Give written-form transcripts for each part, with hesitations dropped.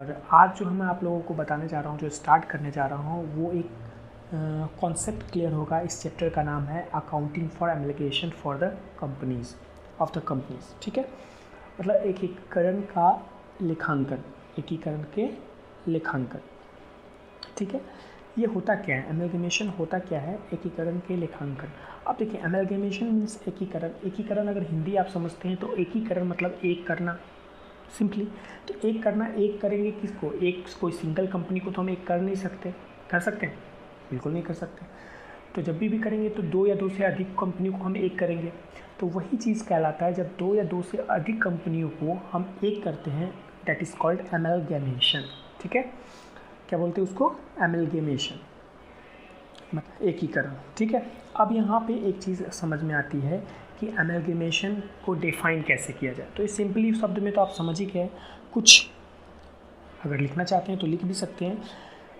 और आज जो मैं आप लोगों को बताने जा रहा हूँ, जो स्टार्ट करने जा रहा हूँ, वो एक कॉन्सेप्ट क्लियर होगा। इस चैप्टर का नाम है accounting for application for the companies of the companies. ठीक है, मतलब एकीकरण का लेखांकन, एकीकरण के लेखांकन। ठीक है, ये होता क्या है, एमलगेमेशन होता क्या है, एकीकरण के लेखांकन। अब देखिए, एमलगेमेशन मीन्स एकीकरण। एकीकरण अगर हिंदी आप समझते हैं तो एकीकरण मतलब एक करना, सिंपली। तो एक करना, एक करेंगे किसको, एक कोई सिंगल कंपनी को तो हम एक कर नहीं सकते। कर सकते हैं? बिल्कुल नहीं कर सकते। तो जब भी करेंगे तो दो या दो से अधिक कंपनी को हम एक करेंगे। तो वही चीज़ कहलाता है जब दो या दो से अधिक कंपनियों को हम एक करते हैं, दैट इज़ कॉल्ड एमलगेमेशन। ठीक है, क्या बोलते हैं उसको, एमलगेमेशन मतलब एकीकरण। ठीक है, अब यहाँ पे एक चीज़ समझ में आती है कि एमलगेमेशन को डिफाइन कैसे किया जाए। तो इस सिंपली शब्द में तो आप समझ ही गए। कुछ अगर लिखना चाहते हैं तो लिख भी सकते हैं।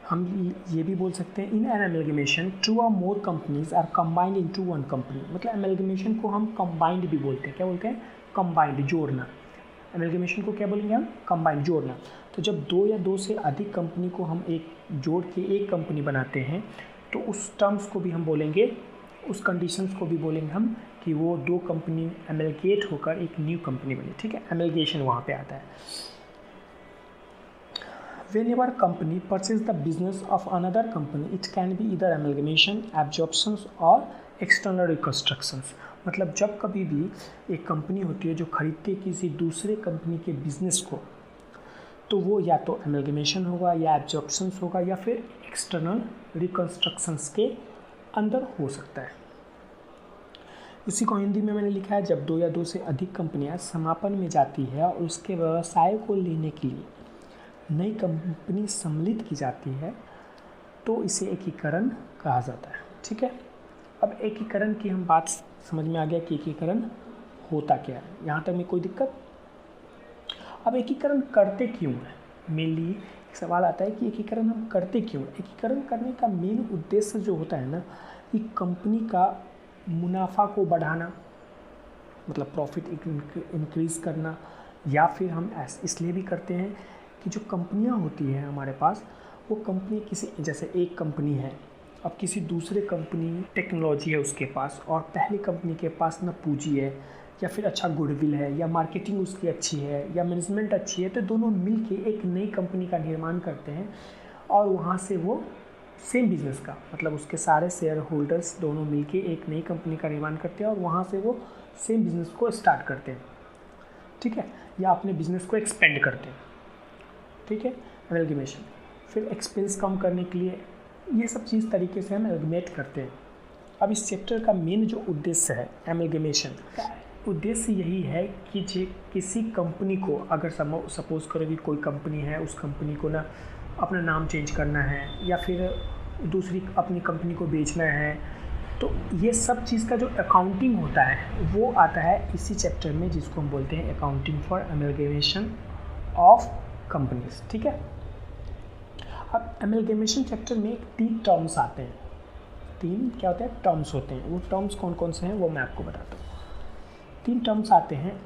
हम ये भी बोल सकते हैं, इन एन एमलगेमेशन टू और more companies are combined into one company. मतलब एमलगेमेशन को हम कंबाइंड भी बोलते हैं। क्या बोलते हैं? कंबाइंड, जोड़ना। एमलगेमेशन को क्या बोलेंगे हम? कंबाइंड, जोड़ना। तो जब दो या दो से अधिक कंपनी को हम एक जोड़ के एक कंपनी बनाते हैं तो उस टर्म्स को भी हम बोलेंगे, उस कंडीशंस को भी बोलेंगे हम कि वो दो कंपनी एमलगेट होकर एक न्यू कंपनी बनी। ठीक है, एमलगेशन वहाँ पे आता है। Whenever a company purchases the business of another company, it can be either amalgamation, absorptions or external reconstructions। मतलब जब कभी भी एक कंपनी होती है जो खरीदती है किसी दूसरे कंपनी के बिजनेस को, तो वो या तो एमलगेमेशन होगा या एब्जॉर्प्शंस होगा या फिर एक्सटर्नल रिकन्स्ट्रक्शंस के अंदर हो सकता है। उसी को हिंदी में मैंने लिखा है, जब दो या दो से अधिक कंपनियां समापन में जाती है और उसके व्यवसाय को लेने के लिए नई कंपनी सम्मिलित की जाती है तो इसे एकीकरण कहा जाता है। ठीक है, अब एकीकरण की हम बात समझ में आ गया कि एकीकरण होता क्या है। यहाँ तक में कोई दिक्कत? अब एकीकरण करते क्यों है, मेनली सवाल आता है कि एकीकरण हम करते क्यों। एकीकरण करने का मेन उद्देश्य जो होता है ना, कि कंपनी का मुनाफा को बढ़ाना, मतलब प्रॉफिट इंक्रीज़ करना, या फिर हम इसलिए भी करते हैं कि जो कंपनियां होती हैं हमारे पास, वो कंपनी किसी, जैसे एक कंपनी है, अब किसी दूसरे कंपनी टेक्नोलॉजी है उसके पास और पहली कंपनी के पास ना पूंजी है या फिर अच्छा गुडविल है या मार्केटिंग उसकी अच्छी है या मैनेजमेंट अच्छी है, तो दोनों मिलके एक नई कंपनी का निर्माण करते हैं और वहाँ से वो सेम बिजनेस का, मतलब उसके सारे शेयर होल्डर्स दोनों मिलके एक नई कंपनी का निर्माण करते हैं और वहाँ से वो सेम बिजनेस को स्टार्ट करते हैं। ठीक है, या अपने बिजनेस को एक्सपेंड करते हैं। ठीक है, एमलगेमेशन। फिर एक्सपेंस कम करने के लिए ये सब चीज़ तरीके से हम एमलगेमेट करते हैं। अब इस चैप्टर का मेन जो उद्देश्य है एमलगेमेशन का, उद्देश्य यही है कि किसी कंपनी को, अगर सपोज करो कि कोई कंपनी है, उस कंपनी को ना अपना नाम चेंज करना है या फिर दूसरी अपनी कंपनी को बेचना है, तो ये सब चीज़ का जो अकाउंटिंग होता है वो आता है इसी चैप्टर में, जिसको हम बोलते हैं accounting for amalgamation of companies. ठीक है, अब एमलगेमेशन चैप्टर में 3 टर्म्स आते हैं। 3 क्या होते हैं? टर्म्स होते हैं। वो टर्म्स कौन कौन से हैं वो मैं आपको बताता हूँ। 3 टर्म्स आते हैं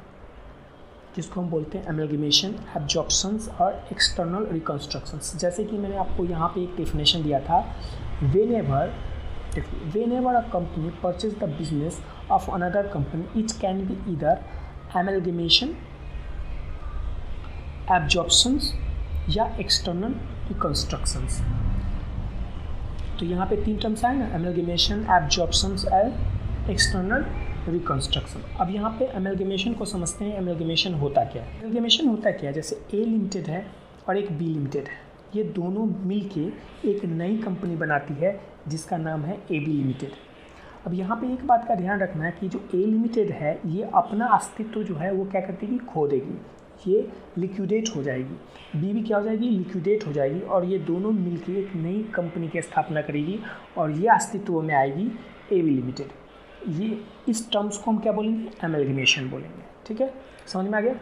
जिसको हम बोलते हैं एमलगेमेशन, एब्जॉर्प्शंस और एक्सटर्नल रिकन्स्ट्रक्शंस। जैसे कि मैंने आपको यहाँ पे एक डेफिनेशन दिया था, whenever a company purchases the business of another company, it can be either amalgamation, एब्जॉर्प्शंस या एक्सटर्नल रिकन्स्ट्रक्शंस। तो यहाँ पे 3 टर्म्स आए ना, एमलगेमेशन, एब्जॉर्प्शंस एंड एक्सटर्नल रिकन्स्ट्रक्शन। अब यहाँ पे एमलगेमेशन को समझते हैं। एमलगेमेशन होता क्या है? एमलगेमेशन होता क्या है, जैसे ए लिमिटेड है और एक बी लिमिटेड है, ये दोनों मिलके एक नई कंपनी बनाती है जिसका नाम है ए बी लिमिटेड। अब यहाँ पे एक बात का ध्यान रखना है कि जो ए लिमिटेड है ये अपना अस्तित्व जो है वो क्या करती है, खो देगी, ये लिक्विडेट हो जाएगी। बी भी क्या हो जाएगी, लिक्विडेट हो जाएगी, और ये दोनों मिलकर एक नई कंपनी की स्थापना करेगी और ये अस्तित्व में आएगी ए बी लिमिटेड। ये इस टर्म्स को हम क्या बोलेंगे, एमलगेमेशन बोलेंगे। ठीक है, समझ में आ गया?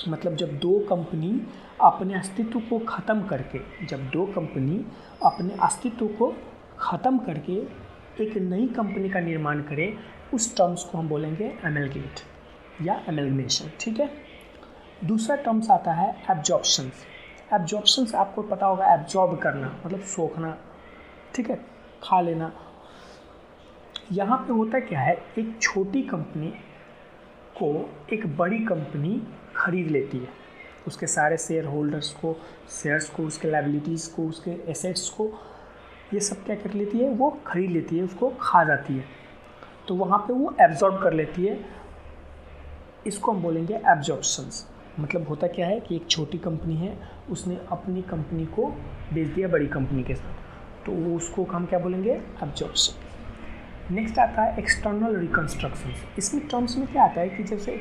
मतलब जब दो कंपनी अपने अस्तित्व को ख़त्म करके, जब दो कंपनी अपने अस्तित्व को ख़त्म करके एक नई कंपनी का निर्माण करे, उस टर्म्स को हम बोलेंगे एमलगेट या एमलगेमेशन। ठीक है, दूसरा टर्म्स आता है एब्जॉर्प्शंस। एब्जॉर्प्शन आपको पता होगा, एब्जॉर्ब करना मतलब सोखना, ठीक है, खा लेना। यहाँ पे होता क्या है, एक छोटी कंपनी को एक बड़ी कंपनी खरीद लेती है, उसके सारे शेयर होल्डर्स को, शेयर्स को, उसके लायबिलिटीज़ को, उसके एसेट्स को, ये सब क्या कर लेती है, वो खरीद लेती है, उसको खा जाती है। तो वहाँ पे वो एब्जॉर्ब कर लेती है, इसको हम बोलेंगे एब्जॉर्प्शंस। मतलब होता क्या है कि एक छोटी कंपनी है, उसने अपनी कंपनी को बेच दिया बड़ी कंपनी के साथ, तो वो उसको हम क्या बोलेंगे, एब्जॉर्प्शन। नेक्स्ट आता है एक्सटर्नल रिकंस्ट्रक्शंस। इसमें टर्म्स में क्या आता है कि जैसे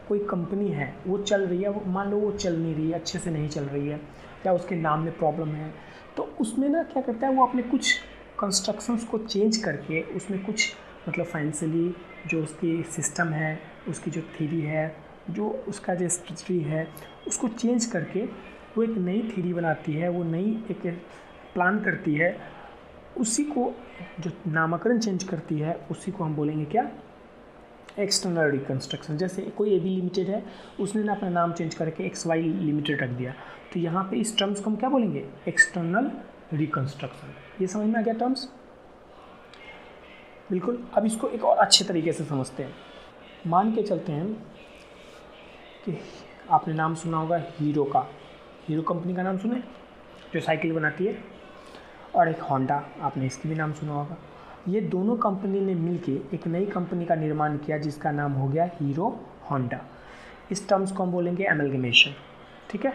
कोई कंपनी है, वो चल रही है, वो मान लो वो चल नहीं रही है, अच्छे से नहीं चल रही है, या उसके नाम में प्रॉब्लम है, तो उसमें ना क्या करता है, वो अपने कुछ कंस्ट्रक्शंस को चेंज करके उसमें कुछ मतलब फाइनेंशियली जो उसकी सिस्टम है, उसकी जो थ्योरी है, जो उसका जो स्ट्रक्चर है, उसको चेंज करके वो एक नई थ्योरी बनाती है, वो नई एक प्लान करती है, उसी को जो नामकरण चेंज करती है उसी को हम बोलेंगे क्या, एक्सटर्नल रिकंस्ट्रक्शन। जैसे कोई ए बी लिमिटेड है, उसने ना अपना नाम चेंज करके एक्स वाई लिमिटेड रख दिया, तो यहाँ पे इस टर्म्स को हम क्या बोलेंगे, एक्सटर्नल रिकंस्ट्रक्शन। ये समझ में आ गया टर्म्स, बिल्कुल। अब इसको एक और अच्छे तरीके से समझते हैं। मान के चलते हैं कि आपने नाम सुना होगा हीरो का, हीरो कंपनी का नाम सुने, जो साइकिल बनाती है, और एक होंडा, आपने इसकी भी नाम सुना होगा। ये दोनों कंपनी ने मिलके एक नई कंपनी का निर्माण किया जिसका नाम हो गया हीरो होंडा। इस टर्म्स को हम बोलेंगे एमलगमेशन, ठीक है।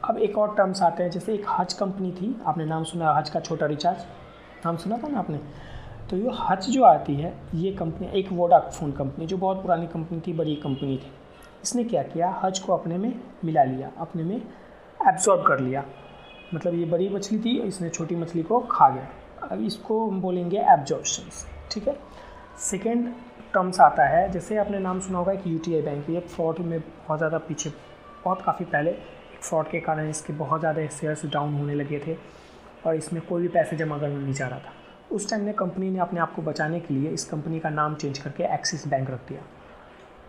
अब एक और टर्म्स आते हैं, जैसे एक हज कंपनी थी, आपने नाम सुना, हज का छोटा रिचार्ज, नाम सुना था ना आपने। तो ये हज जो आती है, ये कंपनी एक वोडाफोन कंपनी, जो बहुत पुरानी कंपनी थी, बड़ी कंपनी थी, इसने क्या किया, हज को अपने में मिला लिया, अपने में एब्जॉर्ब कर लिया। मतलब ये बड़ी मछली थी, इसने छोटी मछली को खा गया। अब इसको हम बोलेंगे एब्जॉर्प्शंस, ठीक है। सेकेंड टर्म्स आता है, जैसे आपने नाम सुना होगा एक यूटीआई बैंक, ये फ्रॉड में बहुत ज़्यादा पीछे, बहुत काफ़ी पहले एक फ्रॉड के कारण इसके बहुत ज़्यादा शेयर्स डाउन होने लगे थे और इसमें कोई भी पैसे जमा करना नहीं चाह रहा था। उस टाइम में कंपनी ने अपने आप को बचाने के लिए इस कंपनी का नाम चेंज करके एक्सिस बैंक रख दिया।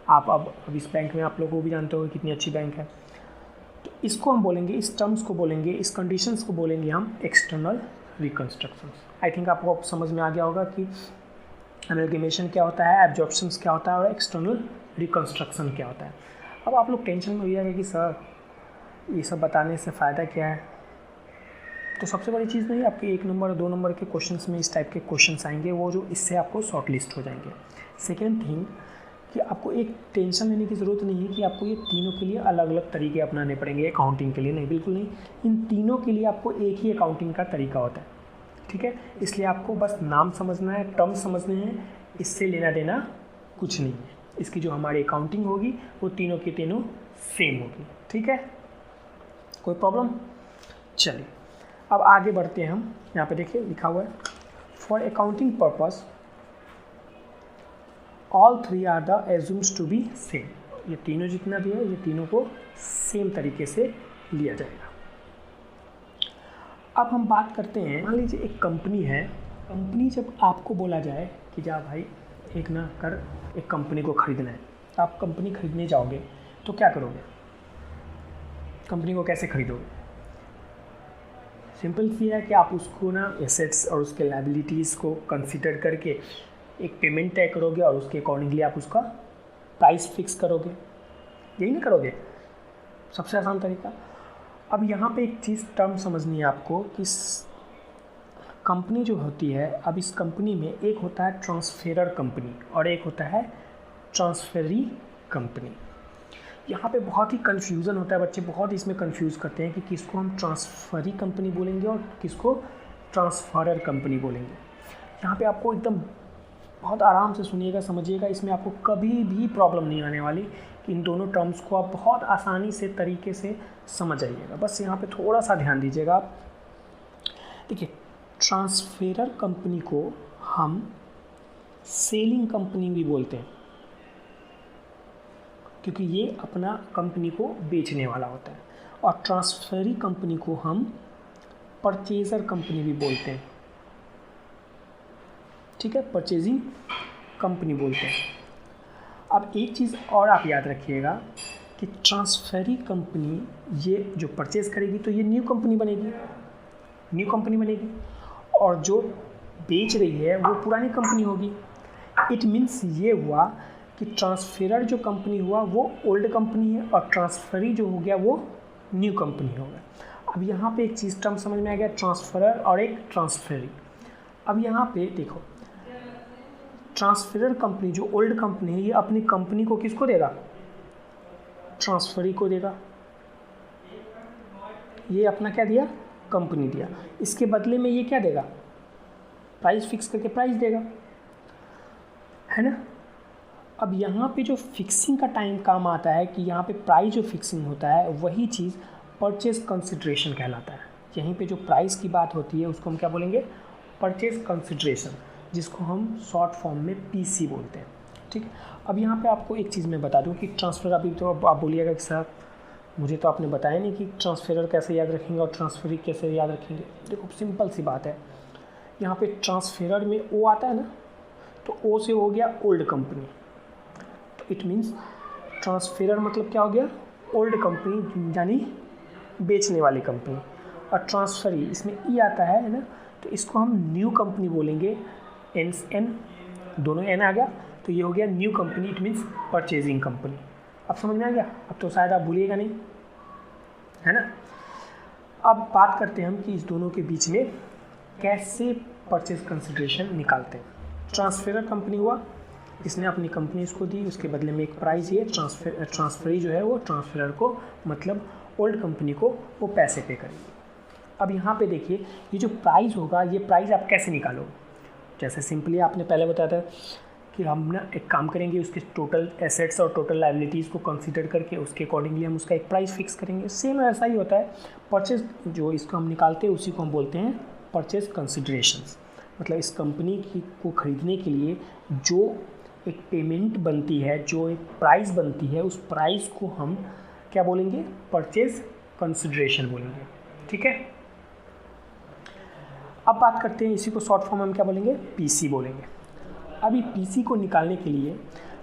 आप अब इस बैंक में आप लोग को भी जानते हो कितनी अच्छी बैंक है। तो इसको हम बोलेंगे, इस टर्म्स को बोलेंगे, इस कंडीशंस को बोलेंगे हम एक्सटर्नल रिकंस्ट्रक्शंस। आई थिंक आपको अब समझ में आ गया होगा कि एमलगमेशन क्या होता है, एब्जॉर्प्शंस क्या होता है और एक्सटर्नल रिकंस्ट्रक्शन क्या होता है। अब आप लोग टेंशन में हो जाएगा कि सर ये सब बताने से फ़ायदा क्या है। तो सबसे बड़ी चीज़ नहीं, आपके 1 नंबर 2 नंबर के क्वेश्चंस में इस टाइप के क्वेश्चंस आएंगे, वो जो इससे आपको शॉर्ट लिस्ट हो जाएंगे। सेकेंड थिंग कि आपको एक टेंशन लेने की ज़रूरत नहीं है कि आपको ये तीनों के लिए अलग अलग तरीके अपनाने पड़ेंगे अकाउंटिंग के लिए, नहीं, बिल्कुल नहीं। इन तीनों के लिए आपको एक ही अकाउंटिंग का तरीका होता है, ठीक है। इसलिए आपको बस नाम समझना है, टर्म समझने हैं, इससे लेना देना कुछ नहीं है। इसकी जो हमारी अकाउंटिंग होगी वो तीनों की तीनों सेम होगी, ठीक है, कोई प्रॉब्लम। चलिए अब आगे बढ़ते हैं हम। यहाँ पे देखिए लिखा हुआ है for accounting purpose all 3 are the assumes to be same. ये तीनों जितना भी है, ये तीनों को सेम तरीके से लिया जाएगा। अब हम बात करते हैं, मान लीजिए एक कंपनी है, कंपनी जब आपको बोला जाए कि जा भाई एक ना कर, एक कंपनी को खरीदना है, तो आप कंपनी खरीदने जाओगे तो क्या करोगे, कंपनी को कैसे खरीदोगे। सिंपल सी है कि आप उसको ना एसेट्स और उसके लायबिलिटीज़ को कंसीडर करके एक पेमेंट तय करोगे और उसके अकॉर्डिंगली आप उसका प्राइस फिक्स करोगे, यही ना करोगे, सबसे आसान तरीका। अब यहाँ पे एक चीज़ टर्म समझनी है आपको कि कंपनी जो होती है, अब इस कंपनी में एक होता है ट्रांसफेरर कंपनी और एक होता है ट्रांसफेरी कंपनी। यहाँ पे बहुत ही कन्फ्यूज़न होता है, बच्चे बहुत इसमें कंफ्यूज करते हैं कि किसको हम ट्रांसफरी कंपनी बोलेंगे और किसको ट्रांसफरर कंपनी बोलेंगे। यहाँ पे आपको एकदम बहुत आराम से सुनिएगा, समझिएगा, इसमें आपको कभी भी प्रॉब्लम नहीं आने वाली कि इन दोनों टर्म्स को आप बहुत आसानी से तरीके से समझ आइएगा। बस यहाँ पे थोड़ा सा ध्यान दीजिएगा आप। देखिए, ट्रांसफेरर कंपनी को हम सेलिंग कंपनी भी बोलते हैं क्योंकि ये अपना कंपनी को बेचने वाला होता है, और ट्रांसफरी कंपनी को हम परचेज़र कंपनी भी बोलते हैं, ठीक है, परचेजिंग कंपनी बोलते हैं। अब एक चीज़ और आप याद रखिएगा कि ट्रांसफरी कंपनी ये जो परचेज करेगी तो ये न्यू कंपनी बनेगी, और जो बेच रही है वो पुरानी कंपनी होगी। इट मीन्स ये हुआ कि ट्रांसफरर जो कंपनी हुआ वो ओल्ड कंपनी है और ट्रांसफरी जो हो गया वो न्यू कंपनी हो गया। अब यहाँ पे एक चीज़ टर्म समझ में आ गया, ट्रांसफरर और एक ट्रांसफरी। अब यहाँ पे देखो, ट्रांसफरर कंपनी जो ओल्ड कंपनी है ये अपनी कंपनी को किसको देगा? ट्रांसफरी को देगा। ये अपना क्या दिया? कंपनी दिया। इसके बदले में ये क्या देगा? प्राइस फिक्स करके प्राइस देगा, है ना। अब यहाँ पे जो फिक्सिंग का टाइम काम आता है कि यहाँ पे प्राइस जो फिक्सिंग होता है वही चीज़ परचेज कंसिडरेशन कहलाता है। यहीं पे जो प्राइस की बात होती है उसको हम क्या बोलेंगे? परचेज कंसिडरेशन, जिसको हम शॉर्ट फॉर्म में पीसी बोलते हैं, ठीक है। अब यहाँ पे आपको एक चीज़ मैं बता दूँ कि ट्रांसफर, अभी तो आप बोलिएगा कि सर मुझे तो आपने बताया नहीं कि ट्रांसफरर कैसे याद रखेंगे और ट्रांसफरी कैसे याद रखेंगे। देखो सिंपल सी बात है, यहाँ पे ट्रांसफरर में ओ आता है ना, तो ओ से हो गया ओल्ड कंपनी, तो इट मीन्स ट्रांसफरर मतलब क्या हो गया? ओल्ड कंपनी, यानी बेचने वाली कंपनी। और ट्रांसफरी इसमें ई आता है ना, तो इसको हम न्यू कंपनी बोलेंगे। एन दोनों एन आ गया तो ये हो गया new company, it means purchasing company. अब समझ में आ गया? अब तो शायद आप भूलिएगा नहीं, है ना। अब बात करते हैं हम कि इस दोनों के बीच में कैसे परचेज कंसिडरेशन निकालते हैं। ट्रांसफरर कंपनी हुआ, इसने अपनी कंपनी इसको दी, उसके बदले में एक प्राइस ये ट्रांसफरी जो है वो ट्रांसफरर को, मतलब ओल्ड कंपनी को वो पैसे पे करेगी। अब यहाँ पे देखिए, ये जो प्राइस होगा, ये प्राइस आप कैसे निकालोगे? जैसे सिंपली आपने पहले बताया था कि हम ना एक काम करेंगे, उसके टोटल एसेट्स और टोटल लायबिलिटीज़ को कंसीडर करके उसके अकॉर्डिंगली हम उसका एक प्राइस फिक्स करेंगे। सेम ऐसा ही होता है परचेज, जो इसको हम निकालते हैं उसी को हम बोलते हैं परचेज कंसिडरेशंस। मतलब इस कंपनी की को ख़रीदने के लिए जो एक पेमेंट बनती है, जो एक प्राइस बनती है, उस प्राइस को हम क्या बोलेंगे? परचेज कंसिडरेशन बोलेंगे, ठीक है। अब बात करते हैं, इसी को शॉर्ट फॉर्म में हम क्या बोलेंगे? पीसी बोलेंगे। अभी पीसी को निकालने के लिए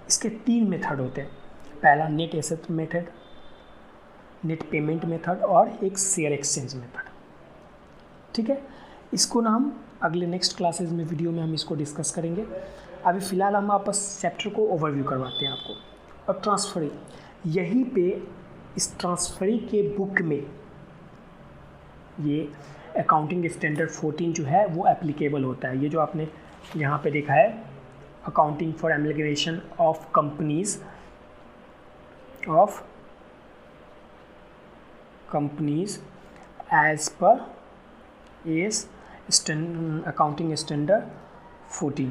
इसके 3 मेथड होते हैं। पहला net asset method, net payment method और एक शेयर एक्सचेंज मेथड, ठीक है। इसको ना हम अगले नेक्स्ट क्लासेस में, वीडियो में हम इसको डिस्कस करेंगे। अभी फ़िलहाल हम आपस चैप्टर को ओवरव्यू करवाते हैं आपको। और ट्रांसफरी, यहीं पे इस ट्रांसफरी के बुक में ये अकाउंटिंग स्टैंडर्ड 14 जो है वो एप्लीकेबल होता है। ये जो आपने यहाँ पे देखा है, accounting for amalgamation of companies as per accounting standard 14,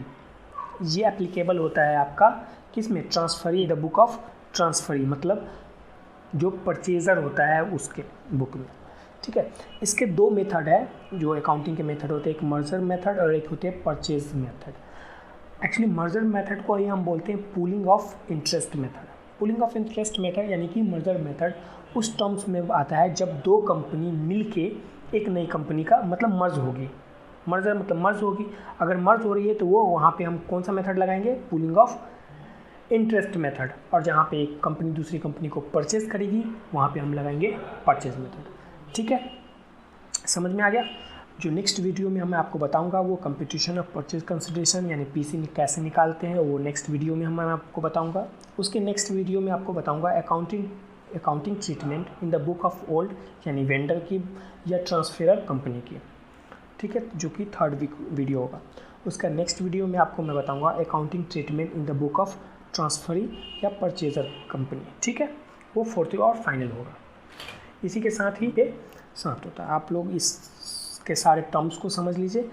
ये एप्लीकेबल होता है आपका किस में? Transferee, the book of transferee, मतलब जो परचेज़र होता है उसके बुक में, ठीक है। इसके 2 मेथड है जो अकाउंटिंग के मेथड होते हैं, एक मर्जर मेथड और एक होते हैं purchase method. Actually merger method को ही हम बोलते हैं pooling of interest method. Pooling of interest method यानी कि मर्जर मेथड उस टर्म्स में आता है जब 2 कंपनी मिलके एक नई कंपनी का मतलब मर्ज होगी। मर्जर मतलब मर्ज होगी, अगर मर्ज हो रही है तो वो वहाँ पे हम कौन सा मेथड लगाएंगे? Pooling of interest method. और जहाँ पे एक कंपनी दूसरी कंपनी को परचेज करेगी वहाँ पे हम लगाएंगे परचेज मेथड, ठीक है। समझ में आ गया? जो नेक्स्ट वीडियो में मैं आपको बताऊंगा वो कंपटीशन ऑफ परचेज कंसिडरेशन यानी पीसी कैसे निकालते हैं, वो नेक्स्ट वीडियो में मैं आपको बताऊंगा। उसके नेक्स्ट वीडियो में आपको बताऊंगा accounting treatment in the book of old, यानी वेंडर की या ट्रांसफरर कंपनी की, ठीक है, जो कि 3rd वीडियो होगा। उसका नेक्स्ट वीडियो में आपको मैं बताऊँगा accounting treatment in the book of transferee या परचेजर कंपनी, ठीक है, वो 4th और फाइनल होगा। इसी के साथ ही ये समाप्त होता है। आप लोग इसके सारे टर्म्स को समझ लीजिए।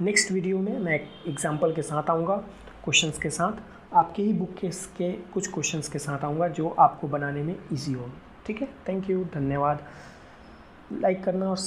नेक्स्ट वीडियो में मैं एक एग्जांपल के साथ आऊँगा, क्वेश्चंस के साथ, आपके ही बुक के कुछ क्वेश्चंस के साथ आऊँगा जो आपको बनाने में इजी होगी, ठीक है। थैंक यू, धन्यवाद। लाइक करना और